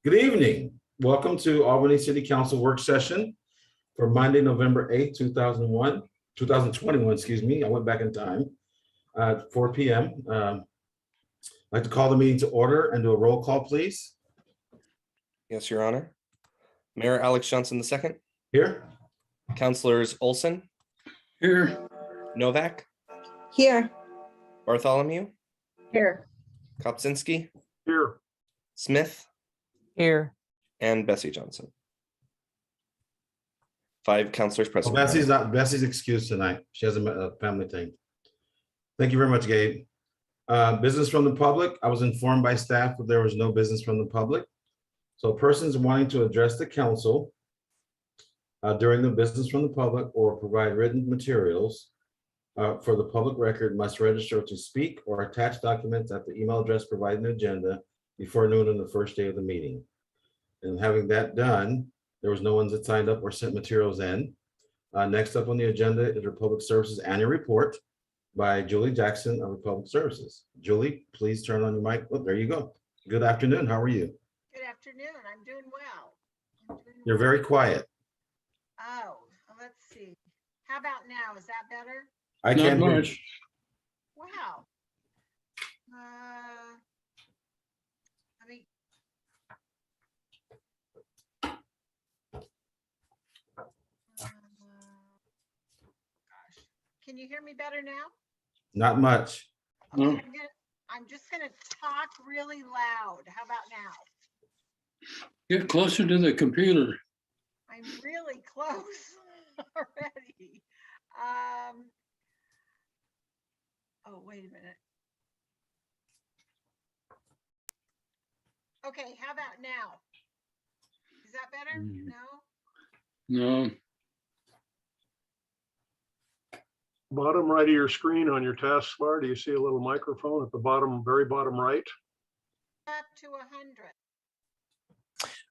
Good evening. Welcome to Albany City Council work session for Monday, November 8th, 2021, excuse me. I went back in time at 4 p.m. I'd like to call the meeting to order and do a roll call, please. Yes, Your Honor. Mayor Alex Johnson II. Here. Councilors Olson. Here. Novak. Here. Bartholomew. Here. Kopczynski. Here. Smith. Here. And Bessie Johnson. 5 councilors present. Bessie's excused tonight. She has a family thing. Thank you very much, Gabe. Business from the public. I was informed by staff that there was no business from the public. So persons wanting to address the council during the business from the public or provide written materials for the public record must register to speak or attach documents at the email address provided in the agenda before noon on the first day of the meeting. And having that done, there was no one that signed up or sent materials in. Next up on the agenda is Republic Services Annual Report by Julie Jackson of Republic Services. Julie, please turn on your mic. Oh, there you go. Good afternoon. How are you? Good afternoon. I'm doing well. You're very quiet. Oh, let's see. How about now? Is that better? I can't Not hear you. much. Wow. Let me. Gosh. Can you hear me better now? Not much. Okay, No. I'm just gonna talk really loud. How about now? Get closer to the computer. I'm really close already. Oh, wait a minute. Okay, how about now? Is that better? Mm. No? No. Bottom right of your screen on your taskbar, do you see a little microphone at the bottom, very bottom right? Up to 100.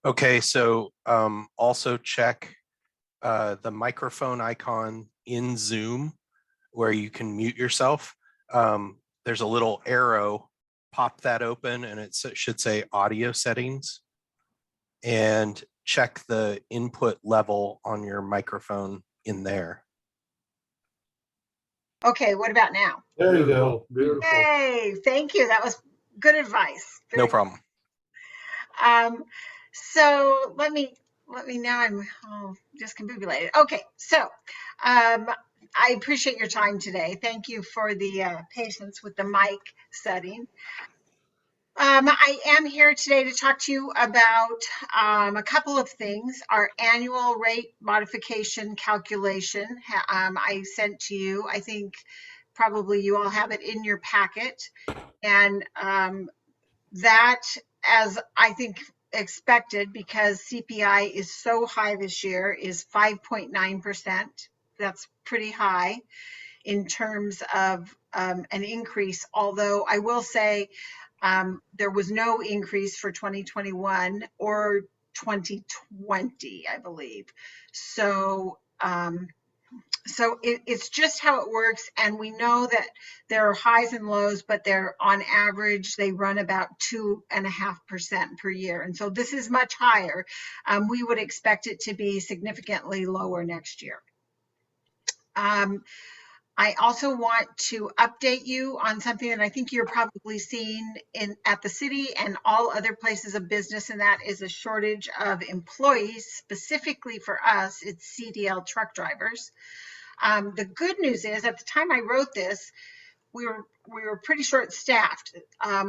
Okay, so also check the microphone icon in Zoom where you can mute yourself. There's a little arrow, pop that open and it should say audio settings, and check the input level on your microphone in there. Okay, what about now? There you go. Beautiful. Hey, thank you. That was good advice. No problem. So let me now I'm discombobulated. Okay, so I appreciate your time today. Thank you for the patience with the mic setting. I am here today to talk to you about a couple of things. Our annual rate modification calculation I sent to you. I think probably you all have it in your packet. And that, as I think expected, because CPI is so high this year, is 5.9%. That's pretty high in terms of an increase, although I will say there was no increase for 2021 or 2020, I believe. So it's just how it works. And we know that there are highs and lows, but they're on average, they run about 2.5% per year. And so this is much higher. We would expect it to be significantly lower next year. I also want to update you on something that I think you're probably seeing at the city and all other places of business, and that is a shortage of employees. Specifically for us, it's CDL truck drivers. The good news is, at the time I wrote this, we were pretty short staffed.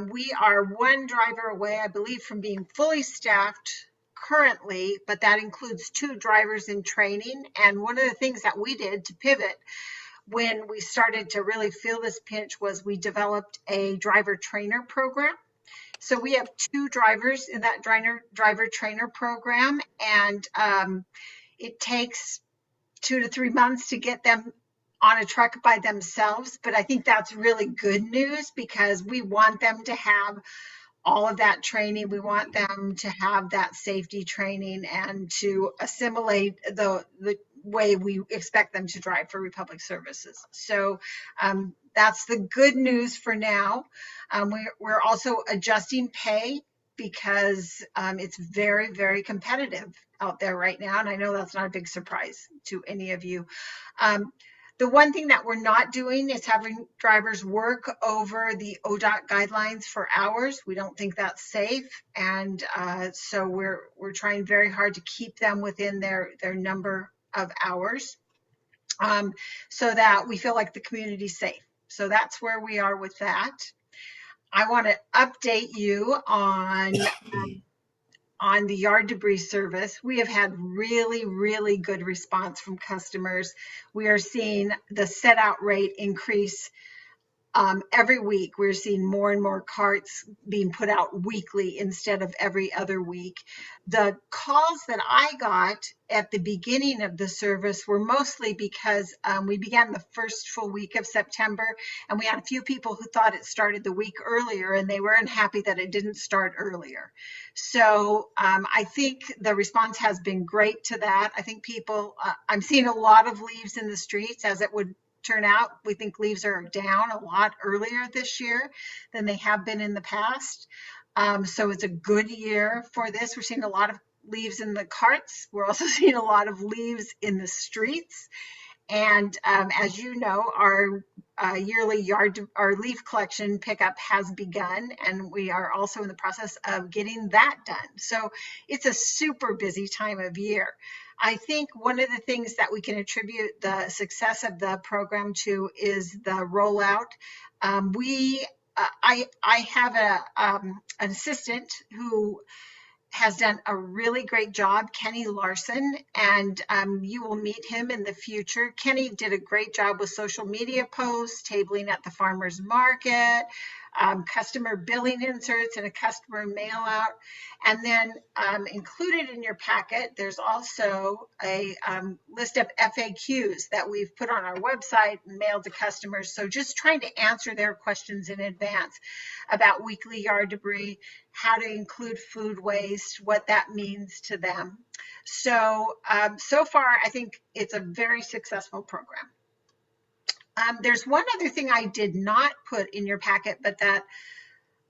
We are one driver away, I believe, from being fully staffed currently, but that includes 2 drivers in training. And one of the things that we did to pivot when we started to really feel this pinch was we developed a driver trainer program. So we have 2 drivers in that driver trainer program, and it takes 2 to 3 months to get them on a truck by themselves. But I think that's really good news, because we want them to have all of that training. We want them to have that safety training and to assimilate the way we expect them to drive for Republic Services. So that's the good news for now. We're also adjusting pay because it's very, very competitive out there right now. And I know that's not a big surprise to any of you. The one thing that we're not doing is having drivers work over the ODOT guidelines for hours. We don't think that's safe. And so we're trying very hard to keep them within their number of hours so that we feel like the community's safe. So that's where we are with that. I want to update you on the yard debris service. We have had really, really good response from customers. We are seeing the set out rate increase every week. We're seeing more and more carts being put out weekly instead of every other week. The calls that I got at the beginning of the service were mostly because we began the first full week of September, and we had a few people who thought it started the week earlier, and they were unhappy that it didn't start earlier. So I think the response has been great to that. I think people, I'm seeing a lot of leaves in the streets, as it would turn out. We think leaves are down a lot earlier this year than they have been in the past. So it's a good year for this. We're seeing a lot of leaves in the carts. We're also seeing a lot of leaves in the streets. And as you know, our yearly our leaf collection pickup has begun, and we are also in the process of getting that done. So it's a super busy time of year. I think one of the things that we can attribute the success of the program to is the rollout. I have an assistant who has done a really great job, Kenny Larson, and you will meet him in the future. Kenny did a great job with social media posts, tabling at the farmer's market, customer billing inserts, and a customer mail out. And then included in your packet, there's also a list of FAQs that we've put on our website and mailed to customers. So just trying to answer their questions in advance about weekly yard debris, how to include food waste, what that means to them. So, so far, I think it's a very successful program. There's one other thing I did not put in your packet, but that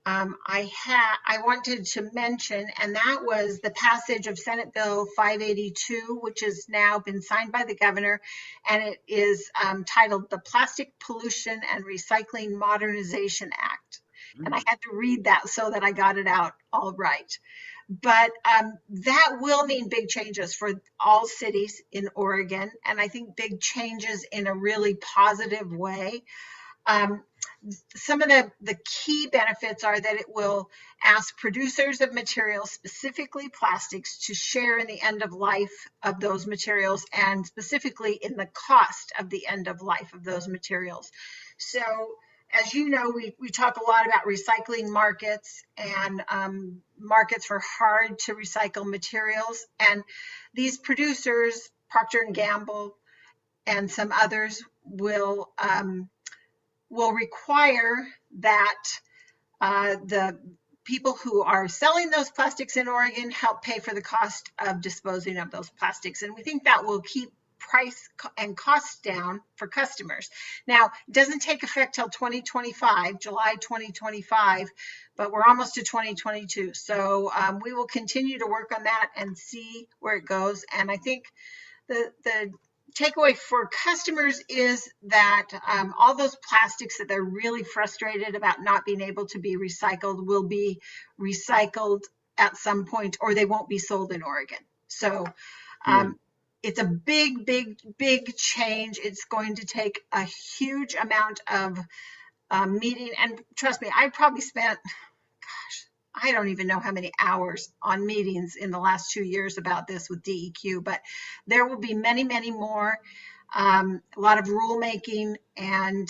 I wanted to mention, and that was the passage of Senate Bill 582, which has now been signed by the governor, and it is titled the Plastic Pollution and Recycling Modernization Act. And I had to read that so that I got it out all right. But that will mean big changes for all cities in Oregon, and I think big changes in a really positive way. Some of the key benefits are that it will ask producers of materials, specifically plastics, to share in the end of life of those materials, and specifically in the cost of the end of life of those materials. So, as you know, we talk a lot about recycling markets and markets for hard to recycle materials. And these producers, Procter & Gamble and some others, will require that the people who are selling those plastics in Oregon help pay for the cost of disposing of those plastics. And we think that will keep price and costs down for customers. Now, it doesn't take effect till 2025, July 2025, but we're almost to 2022. So we will continue to work on that and see where it goes. And I think the takeaway for customers is that all those plastics that they're really frustrated about not being able to be recycled will be recycled at some point, or they won't be sold in Oregon. So it's a big, big, big change. It's going to take a huge amount of meeting. And trust me, I probably spent, I don't even know how many hours on meetings in the last 2 years about this with DEQ, but there will be many, many more, a lot of rulemaking, and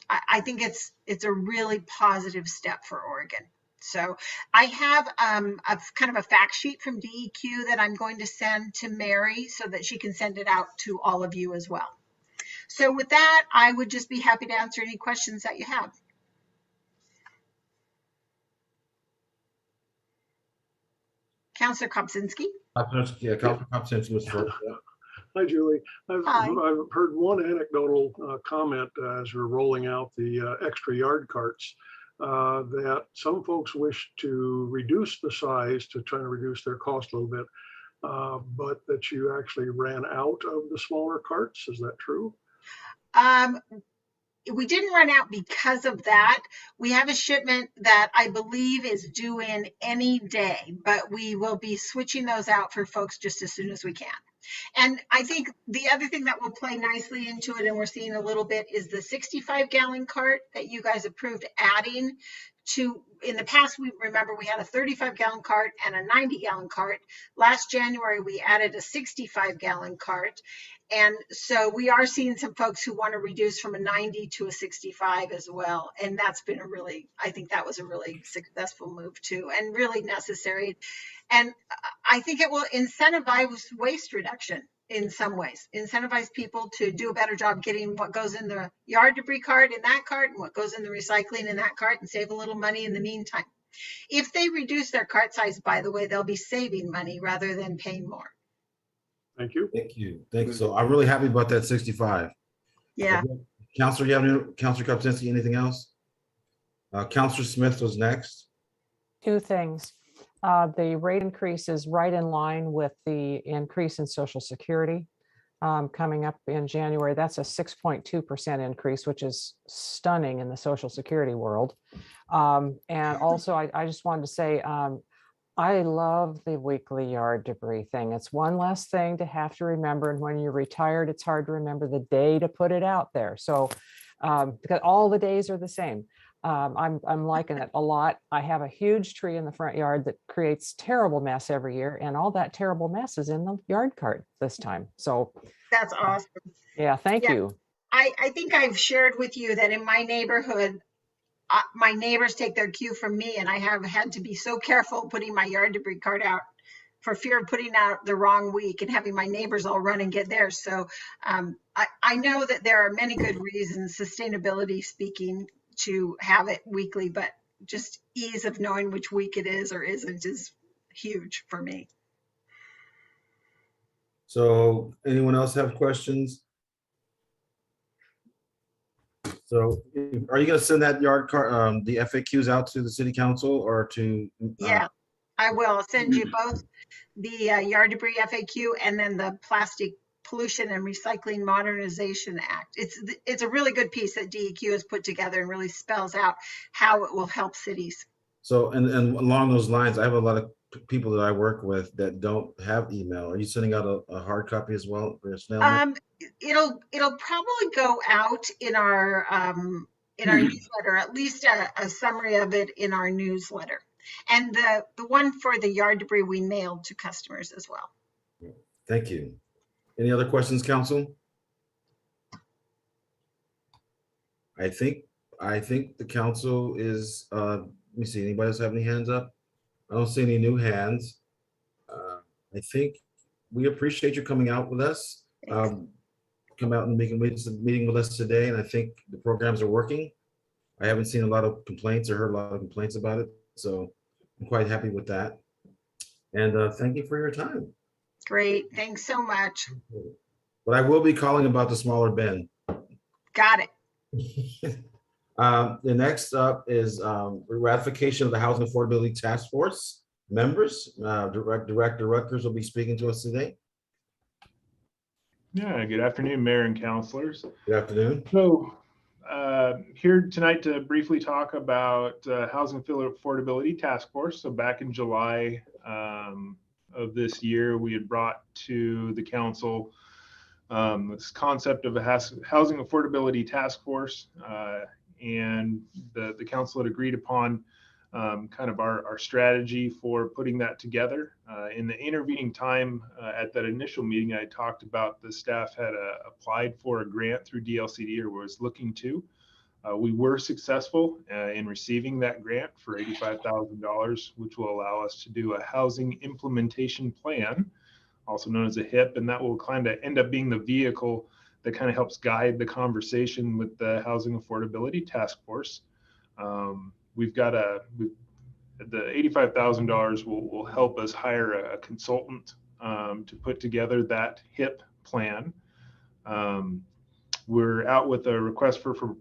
I think it's a really positive step for Oregon. So I have a kind of a fact sheet from DEQ that I'm going to send to Mary so that she can send it out to all of you as well. So with that, I would just be happy to answer any questions that you have. Councillor Kopczynski. Yeah, Councilor Kopczynski was first. Hi, Julie. Hi. I've heard one anecdotal comment as we're rolling out the extra yard carts, that some folks wish to reduce the size to try to reduce their cost a little bit, but that you actually ran out of the smaller carts. Is that true? Um, we didn't run out because of that. We have a shipment that I believe is due in any day, but we will be switching those out for folks just as soon as we can. And I think the other thing that will play nicely into it, and we're seeing a little bit, is the 65-gallon cart that you guys approved adding to. In the past, we remember we had a 35-gallon cart and a 90-gallon cart. Last January, we added a 65-gallon cart. And so we are seeing some folks who want to reduce from a 90 to a 65 as well. And that's been I think that was a really successful move too, and really necessary. And I think it will incentivize waste reduction in some ways, incentivize people to do a better job getting what goes in the yard debris cart in that cart and what goes in the recycling in that cart, and save a little money in the meantime. If they reduce their cart size, by the way, they'll be saving money rather than paying more. Thank you. Thank you. Thank you. So I'm really happy about that 65. Yeah. Counselor, you have any, Counselor Kupczynski, anything else? Counselor Smith was next. Two things. The rate increase is right in line with the increase in Social Security coming up in January. That's a 6.2% increase, which is stunning in the Social Security world. And also, I just wanted to say, I love the weekly yard debris thing. It's one less thing to have to remember. And when you're retired, it's hard to remember the day to put it out there. So because all the days are the same. I'm liking it a lot. I have a huge tree in the front yard that creates terrible mess every year, and all that terrible mess is in the yard cart this time. So That's awesome. yeah, thank you. I think I've shared with you that in my neighborhood, my neighbors take their cue from me, and I have had to be so careful putting my yard debris cart out for fear of putting out the wrong week and having my neighbors all run and get theirs. So I know that there are many good reasons, sustainability speaking, to have it weekly, but just ease of knowing which week it is or isn't is huge for me. So anyone else have questions? So are you going to send that yard cart, the FAQs out to the city council or to? Yeah, I will send you both the yard debris FAQ and then the plastic pollution and recycling modernization act. It's a really good piece that DEQ has put together and really spells out how it will help cities. So, and along those lines, I have a lot of people that I work with that don't have email. Are you sending out a hard copy as well for a snail mail? It'll probably go out in our newsletter, at least a summary of it in our newsletter. And the one for the yard debris we mailed to customers as well. Thank you. Any other questions, council? I think the council is, let me see, anybody else have any hands up? I don't see any new hands. I think we appreciate you coming out with us. Come out and meeting with us today, and I think the programs are working. I haven't seen a lot of complaints or heard a lot of complaints about it, so I'm quite happy with that. And thank you for your time. Great, thanks so much. But I will be calling about the smaller bin. Got it. The next up is ratification of the Housing Affordability Task Force members. Director Rutgers will be speaking to us today. Yeah, good afternoon, Mayor and councilors. Good afternoon. So here tonight to briefly talk about Housing Affordability Task Force. So back in July of this year, we had brought to the council this concept of a Housing Affordability Task Force, and the council had agreed upon kind of our strategy for putting that together. In the intervening time at that initial meeting, I talked about the staff had applied for a grant through DLCD, or was looking to. We were successful in receiving that grant for $85,000, which will allow us to do a housing implementation plan, also known as a HIP, and that will kind of end up being the vehicle that kind of helps guide the conversation with the Housing Affordability Task Force. We've got the $85,000 will help us hire a consultant to put together that HIP plan. We're out with a request for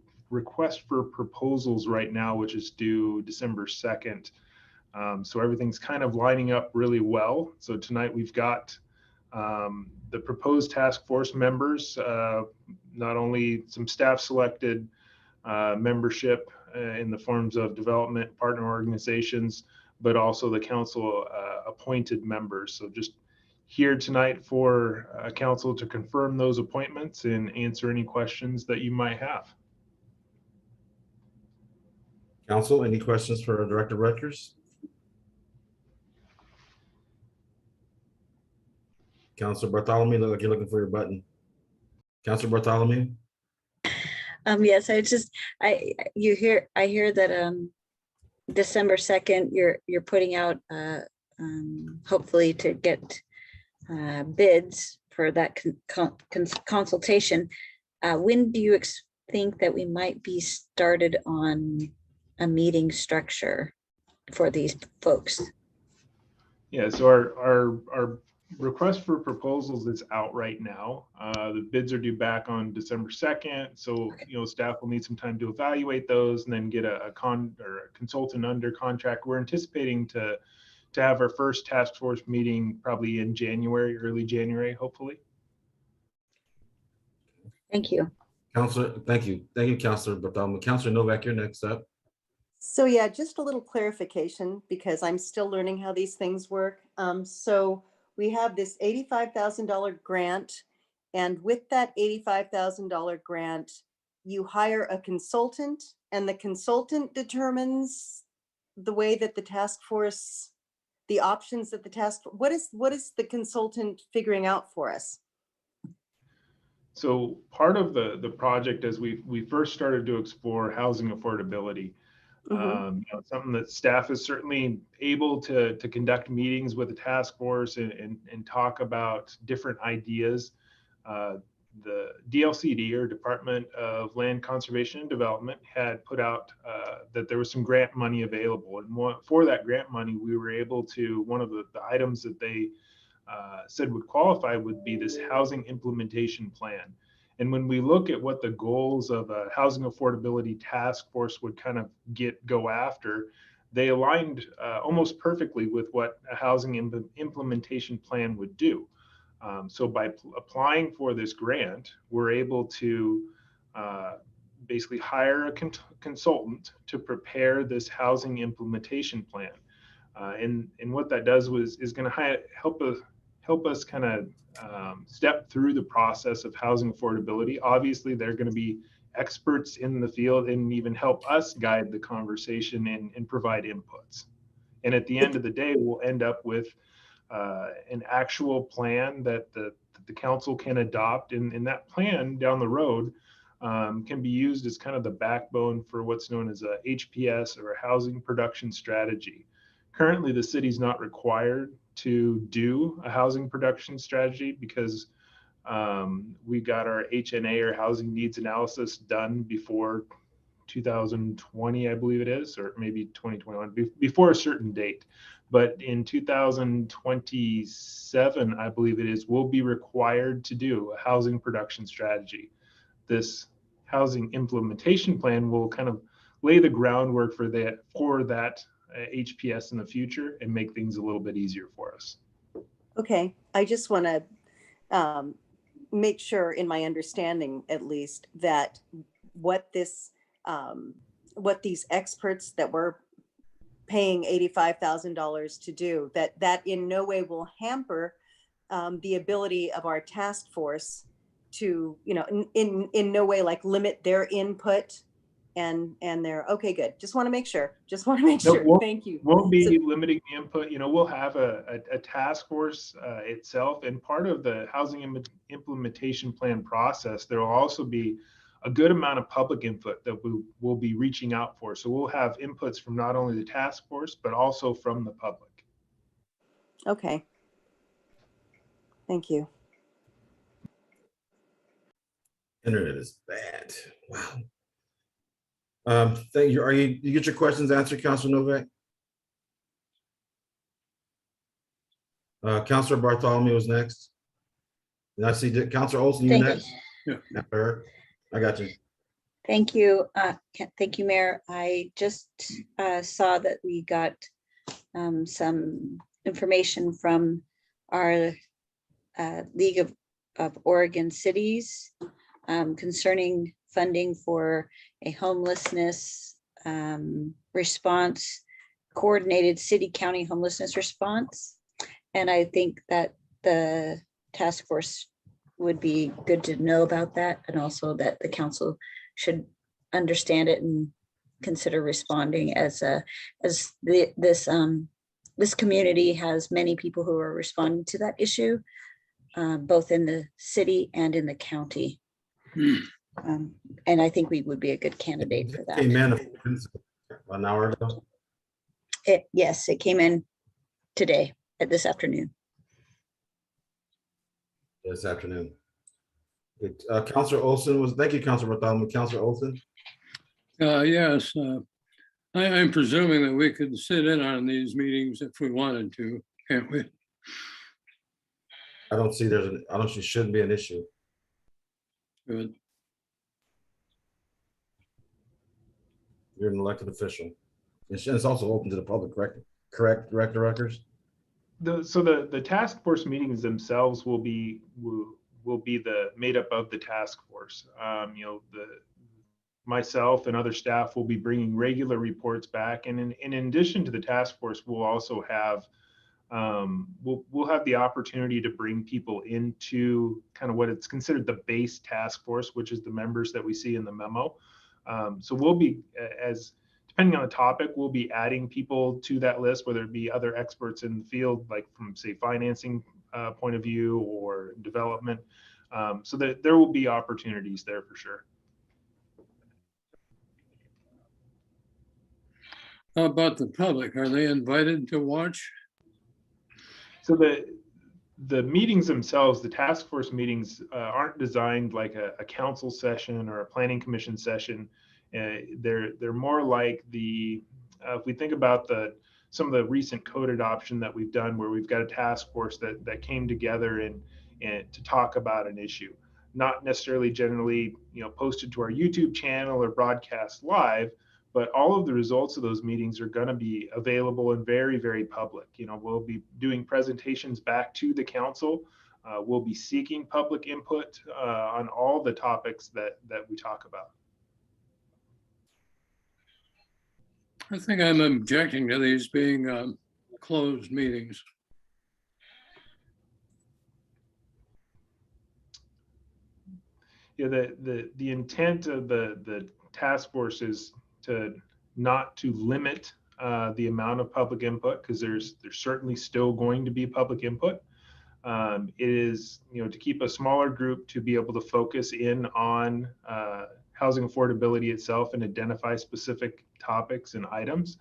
proposals right now, which is due December 2nd. So everything's kind of lining up really well. So tonight we've got the proposed task force members, not only some staff selected membership in the forms of development partner organizations, but also the council appointed members. So just here tonight for council to confirm those appointments and answer any questions that you might have. Council, any questions for Director Rutgers? Councilor Bartholomew, look like you're looking for your button. Councilor Bartholomew? Yes, I hear that December 2nd, you're putting out hopefully to get bids for that consultation. When do you think that we might be started on a meeting structure for these folks? Yeah, so our request for proposals is out right now. The bids are due back on December 2nd. So, staff will need some time to evaluate those and then get a consultant under contract. We're anticipating to have our first task force meeting probably in January, early January, hopefully. Thank you. Councilor, thank you. Thank you, Councilor Bartholomew. Councilor Novak, you're next up. So yeah, just a little clarification because I'm still learning how these things work. So we have this $85,000 grant, and with that $85,000 grant, you hire a consultant, and the consultant determines the way that the task force, the options that the task, what is the consultant figuring out for us? So part of the project as we first started to explore housing affordability, something that staff is certainly able to conduct meetings with the task force and talk about different ideas. The DLCD, or Department of Land Conservation and Development, had put out that there was some grant money available, and for that grant money we were able to, one of the items that they said would qualify would be this housing implementation plan. And when we look at what the goals of a housing affordability task force would kind of go after, they aligned almost perfectly with what a housing implementation plan would do. So by applying for this grant, we're able to basically hire a consultant to prepare this housing implementation plan. And what that does is going to help us kind of step through the process of housing affordability. Obviously, they're going to be experts in the field and even help us guide the conversation and provide inputs. And at the end of the day, we'll end up with an actual plan that the council can adopt. And that plan down the road can be used as kind of the backbone for what's known as a HPS, or a housing production strategy. Currently, the city's not required to do a housing production strategy because we got our HNA, or housing needs analysis, done before 2020, I believe it is, or maybe 2021, before a certain date. But in 2027, I believe it is, we'll be required to do a housing production strategy. This housing implementation plan will kind of lay the groundwork for that HPS in the future and make things a little bit easier for us. Okay, I just want to make sure, in my understanding at least, that what these experts that we're paying $85,000 to do, that in no way will hamper the ability of our task force to, in no way like limit their input and their, okay, good. Just want to make sure. Thank you. Won't be limiting the input. We'll have a task force itself, and part of the housing implementation plan process, there will also be a good amount of public input that we will be reaching out for. So we'll have inputs from not only the task force, but also from the public. Okay. Thank you. Internet is bad. Wow. Thank you. You get your questions answered, Councilor Novak? Councilor Bartholomew is next. And I see that Counselor Olson, you Thank next. Yeah. After her. I got you. Thank you. Thank you, Mayor. I just saw that we got some information from our League of Oregon Cities concerning funding for a homelessness response, coordinated city-county homelessness response. And I think that the task force would be good to know about that, and also that the council should understand it and consider responding this community has many people who are responding to that issue, both in the city and in the county. And I think we would be a good candidate for that. Amen. An hour ago. Yes, it came in today, this afternoon. This afternoon. Counselor Olson was, thank you, Counselor Bartholomew. Counselor Olson. Yes, I'm presuming that we could sit in on these meetings if we wanted to, can't we? I don't see I don't see shouldn't be an issue. Good. You're an elected official. It's also open to the public, correct, Director Ruckers? So the task force meetings themselves will be made up of the task force. Myself and other staff will be bringing regular reports back, and in addition to the task force, we'll also have we'll have the opportunity to bring people into kind of what it's considered the base task force, which is the members that we see in the memo. So we'll be, depending on the topic, we'll be adding people to that list, whether it be other experts in the field, like from, say, financing point of view or development. So that there will be opportunities there for sure. How about the public? Are they invited to watch? So the meetings themselves, the task force meetings, aren't designed like a council session or a planning commission session. They're more like if we think about some of the recent code adoption that we've done, where we've got a task force that came together and to talk about an issue, not necessarily generally posted to our YouTube channel or broadcast live, but all of the results of those meetings are going to be available and very, very public. We'll be doing presentations back to the council. We'll be seeking public input on all the topics that we talk about. I think I'm objecting to these being closed meetings. Yeah, the intent of the task force is not to limit the amount of public input, because there's certainly still going to be public input. It is to keep a smaller group to be able to focus in on housing affordability itself and identify specific topics and items.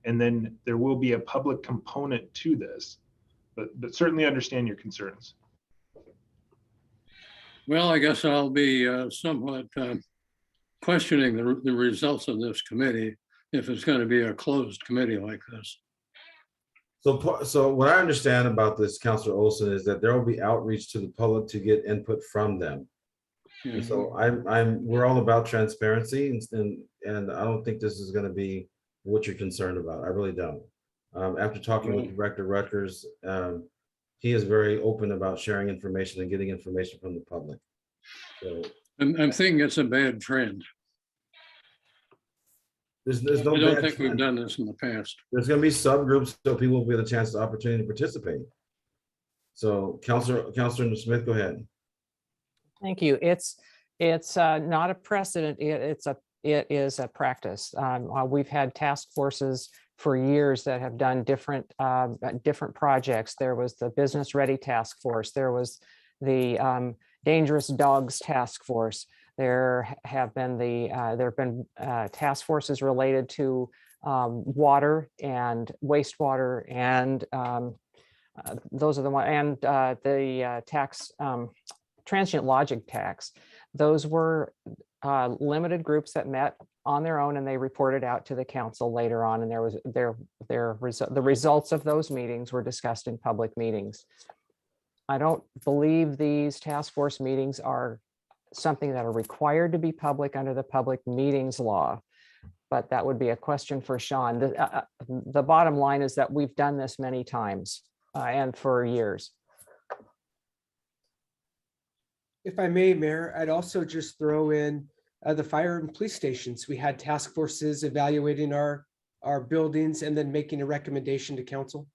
And then there will be a public component to this, but certainly understand your concerns. Well, I guess I'll be somewhat questioning the results of this committee if it's going to be a closed committee like this. So what I understand about this, Counselor Olson, is that there will be outreach to the public to get input from them. Yeah. And so we're all about transparency, and I don't think this is going to be what you're concerned about. I really don't. After talking with Director Rutgers, he is very open about sharing information and getting information from the public. So I'm thinking it's a bad trend. there's no I don't bad think we've trend. done this in the past. There's going to be subgroups so people will get a chance, opportunity to participate. So Counselor Smith, go ahead. Thank you. It's not a precedent. It is a practice. We've had task forces for years that have done different projects. There was the Business Ready Task Force. There was the Dangerous Dogs Task Force. There have been task forces related to water and wastewater, and those are the one, and the tax, transient lodging tax. Those were limited groups that met on their own, and they reported out to the council later on. And the results of those meetings were discussed in public meetings. I don't believe these task force meetings are something that are required to be public under the public meetings law. But that would be a question for Sean. The bottom line is that we've done this many times and for years. If I may, Mayor, I'd also just throw in the fire and police stations. We had task forces evaluating our buildings and then making a recommendation to council.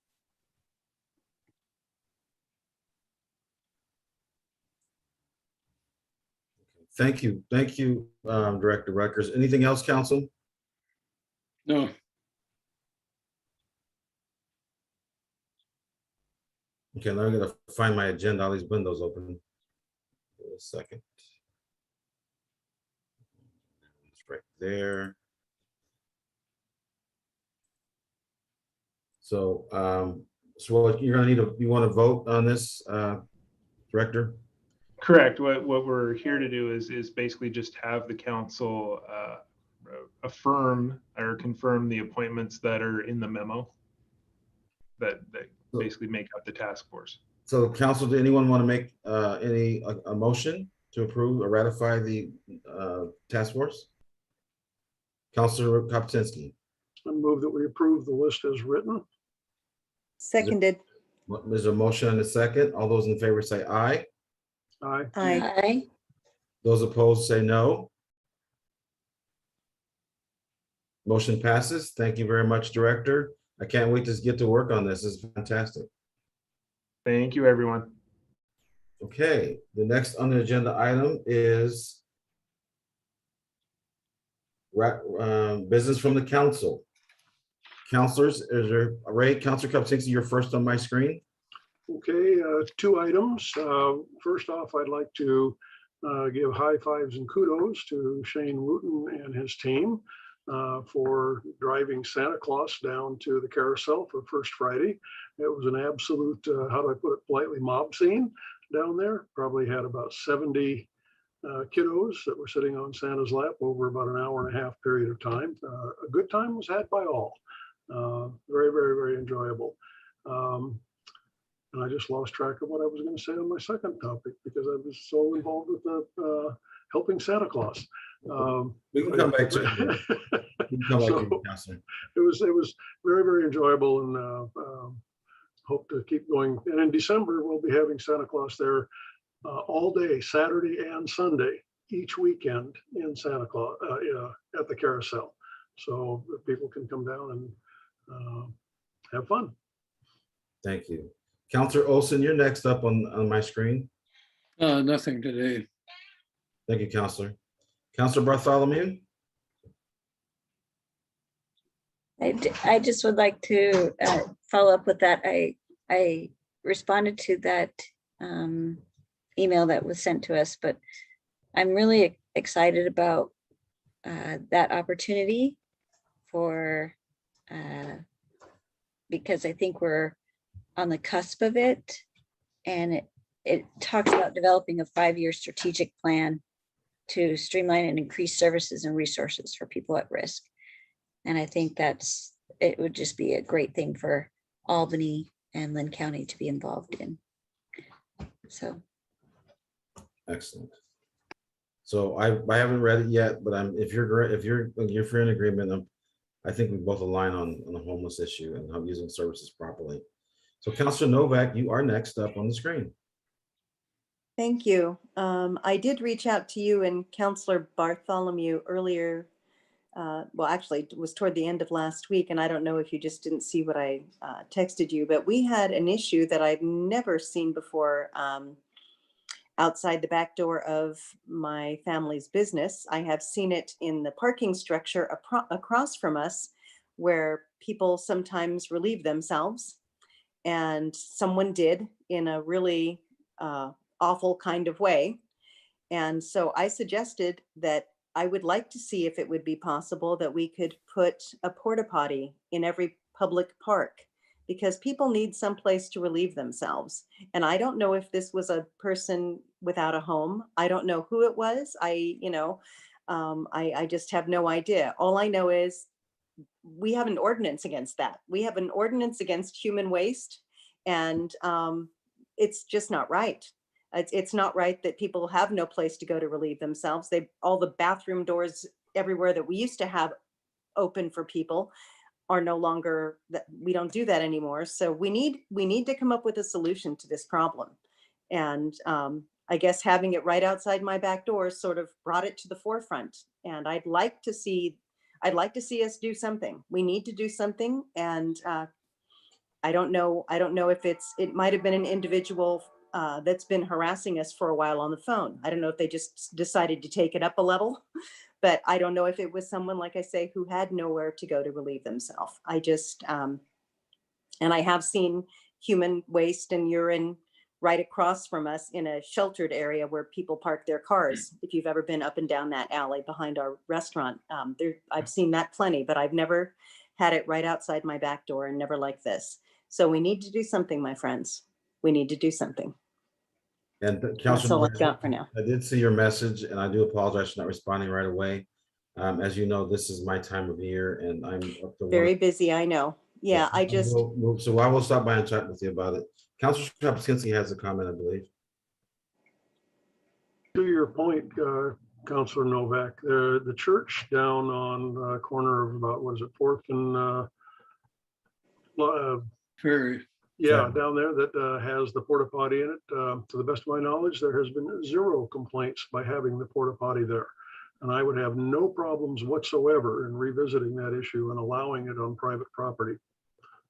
Thank you. Thank you, Director Rutgers. Anything else, council? No, Okay, now I'm gonna find my agenda. All these windows open. Wait a second. It's right there. So, so what you're gonna need you want to vote on this, Director? Correct. What we're here to do is basically just have the council affirm or confirm the appointments that are in the memo that basically make up the task force. So council, do anyone want to make a motion to approve or ratify the task force? Councilor Kopczynski. I move that we approve the list as written. Seconded. There's a motion and a second. All those in favor say aye. Aye. Aye. Aye. Those opposed say no. Motion passes. Thank you very much, Director. I can't wait to get to work on this. It's fantastic. Thank you, everyone. Okay, the next on the agenda item is business from the council. Councilors, is there, Ray, Councilor Kopczynski, you're first on my screen. Okay, two items. First off, I'd like to give high fives and kudos to Shane Wooten and his team for driving Santa Claus down to the carousel for First Friday. It was an absolute, how do I put it politely, mob scene down there. Probably had about 70 kiddos that were sitting on Santa's lap over about an hour and a half period of time. A good time was had by all. Very, very, very enjoyable. And I just lost track of what I was going to say on my second topic because I was so involved with the helping Santa Claus. We can come back to it. We can come back to it, Councilor. It was very, very enjoyable and hope to keep going. And in December, we'll be having Santa Claus there all day, Saturday and Sunday, each weekend in Santa Claus at the carousel. So people can come down and have fun. Thank you. Councilor Olson, you're next up on my screen. nothing today. Thank you, Councilor. Councilor Bartholomew? I just would like to follow up with that. I responded to that email that was sent to us, but I'm really excited about that opportunity for because I think we're on the cusp of it, and it talks about developing a 5-year strategic plan to streamline and increase services and resources for people at risk. And I think it would just be a great thing for Albany and Lynn County to be involved in. So. Excellent. So I haven't read it yet, but if you're in agreement, I think we both align on the homeless issue and how using services properly. So Councilor Novak, you are next up on the screen. Thank you. I did reach out to you and Councilor Bartholomew earlier. Well, actually, it was toward the end of last week, and I don't know if you just didn't see what I texted you, but we had an issue that I've never seen before outside the back door of my family's business. I have seen it in the parking structure across from us, where people sometimes relieve themselves, and someone did in a really awful kind of way. And so I suggested that I would like to see if it would be possible that we could put a porta potty in every public park, because people need some place to relieve themselves. And I don't know if this was a person without a home. I don't know who it was. I just have no idea. All I know is we have an ordinance against that. We have an ordinance against human waste. And it's just not right. It's not right that people have no place to go to relieve themselves. All the bathroom doors everywhere that we used to have open for people are no longer, that we don't do that anymore. So we need to come up with a solution to this problem. And I guess having it right outside my back door sort of brought it to the forefront. And I'd like to see us do something. We need to do something. And I don't know if it might have been an individual that's been harassing us for a while on the phone. I don't know if they just decided to take it up a level, but I don't know if it was someone, like I say, who had nowhere to go to relieve themselves. And I have seen human waste and urine right across from us in a sheltered area where people park their cars. If you've ever been up and down that alley behind our restaurant, I've seen that plenty, but I've never had it right outside my back door, and never like this. So we need to do something, my friends. We need to do something. And That's Councilor, all I've got for now. I did see your message, and I do apologize for not responding right away. As you know, this is my time of year, and I'm up to Very busy, I know. Yeah, I just, So I will stop by and chat with you about it. Councilor Kapuscinski has a comment, I believe. To your point, Councilor Novak, the church down on the corner of about, what is it, 4th and Very. yeah, down there that has the porta potty in it. To the best of my knowledge, there has been 0 complaints by having the porta potty there. And I would have no problems whatsoever in revisiting that issue and allowing it on private property.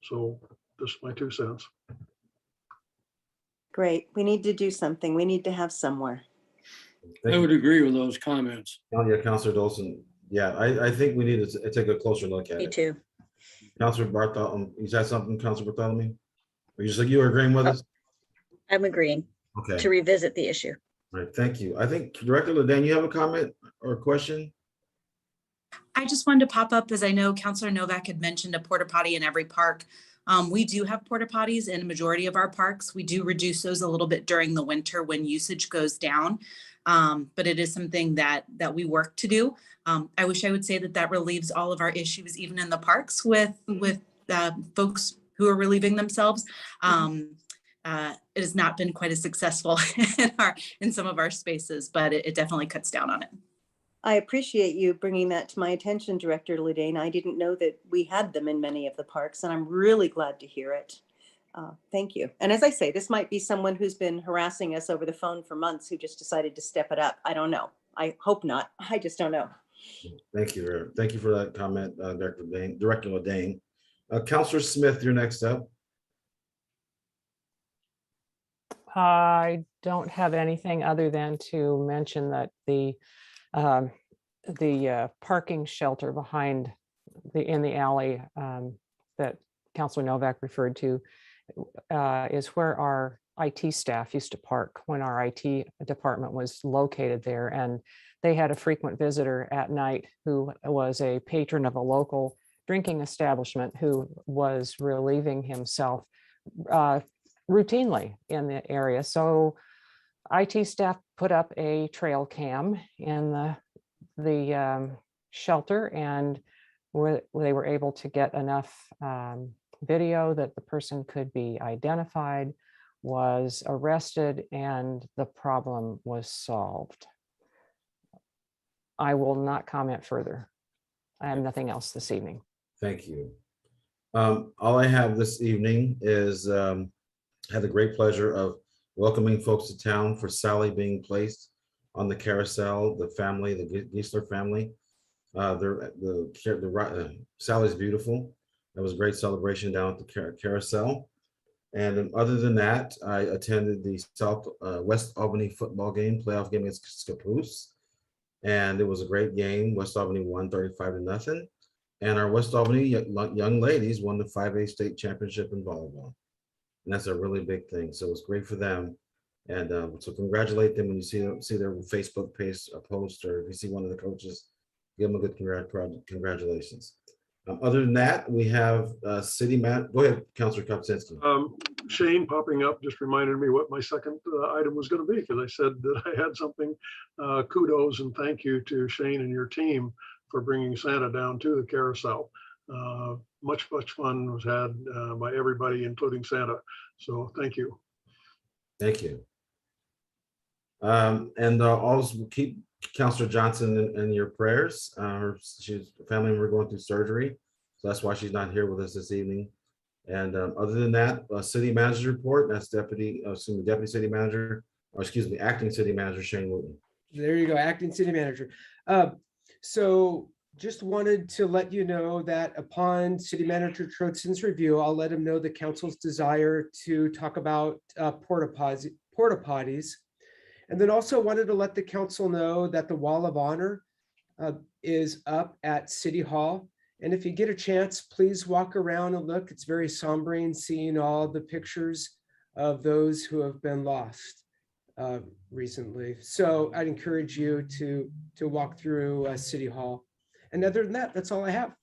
So just my 2 cents. great. We need to do something. We need to have somewhere. Thank I you. would agree with those comments. Yeah, Councilor Dolson. Yeah, I think we need to take a closer look at Me it. too. Councilor Bartholomew, you said something, Councilor Bartholomew? Or you were agreeing with us? I'm agreeing Okay, to revisit the issue. all right, thank you. I think Director Ledan, you have a comment or a question? I just wanted to pop up, as I know Councilor Novak had mentioned a porta potty in every park. We do have porta potties in a majority of our parks. We do reduce those a little bit during the winter when usage goes down. But it is something that we work to do. I wish I would say that relieves all of our issues, even in the parks with folks who are relieving themselves. It has not been quite as successful in some of our spaces, but it definitely cuts down on it. I appreciate you bringing that to my attention, Director Ledane. I didn't know that we had them in many of the parks, and I'm really glad to hear it. Thank you. And as I say, this might be someone who's been harassing us over the phone for months who just decided to step it up. I don't know. I hope not. I just don't know. Thank you. Thank you for that comment, Director Ledane. Councilor Smith, you're next up. I don't have anything other than to mention that the parking shelter behind in the alley that Councilor Novak referred to is where our IT staff used to park when our IT department was located there. And they had a frequent visitor at night who was a patron of a local drinking establishment who was relieving himself routinely in the area. So IT staff put up a trail cam in the shelter, and they were able to get enough video that the person could be identified, was arrested, and the problem was solved. I will not comment further. I have nothing else this evening. Thank you. All I have this evening is had the great pleasure of welcoming folks to town for Sally being placed on the carousel, the family, the Geisler family. Sally's beautiful. That was a great celebration down at the carousel. And other than that, I attended the West Albany football game, playoff game against Scappoose. And it was a great game. West Albany won 35-0. And our West Albany young ladies won the 5A state championship in volleyball. And that's a really big thing. So it's great for them. And so congratulate them when you see their Facebook page post, or if you see one of the coaches, give them a good congratulations. Other than that, we have city man. Go ahead, Councilor Kapuscinski. Shane popping up just reminded me what my second item was going to be, because I said that I had something. Kudos and thank you to Shane and your team for bringing Santa down to the carousel. Much fun was had by everybody, including Santa. So thank you. Thank you. And also keep Counselor Johnson in your prayers. She's a family member going through surgery, so that's why she's not here with us this evening. And other than that, city manager report, that's deputy city manager, or excuse me, acting city manager Shane Wooten. There you go, acting city manager. So just wanted to let you know that upon city manager Trotson's review, I'll let him know the council's desire to talk about porta potties. And then also wanted to let the council know that the Wall of Honor is up at City Hall. And if you get a chance, please walk around and look. It's very sombering seeing all the pictures of those who have been lost recently. So I'd encourage you to walk through City Hall. And other than that, that's all I have.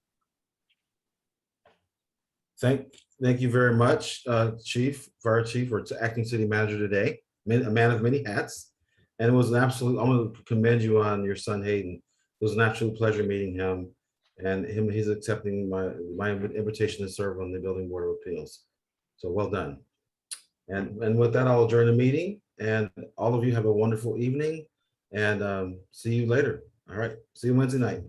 Thank you very much, Chief, Fire Chief, or acting city manager today, a man of many hats. And it was an absolute, I'm going to commend you on your son Hayden. It was an absolute pleasure meeting him, and he's accepting my invitation to serve on the Building Board of Appeals. So well done. And with that, I'll adjourn the meeting, and all of you have a wonderful evening, and see you later. All right, see you Wednesday night.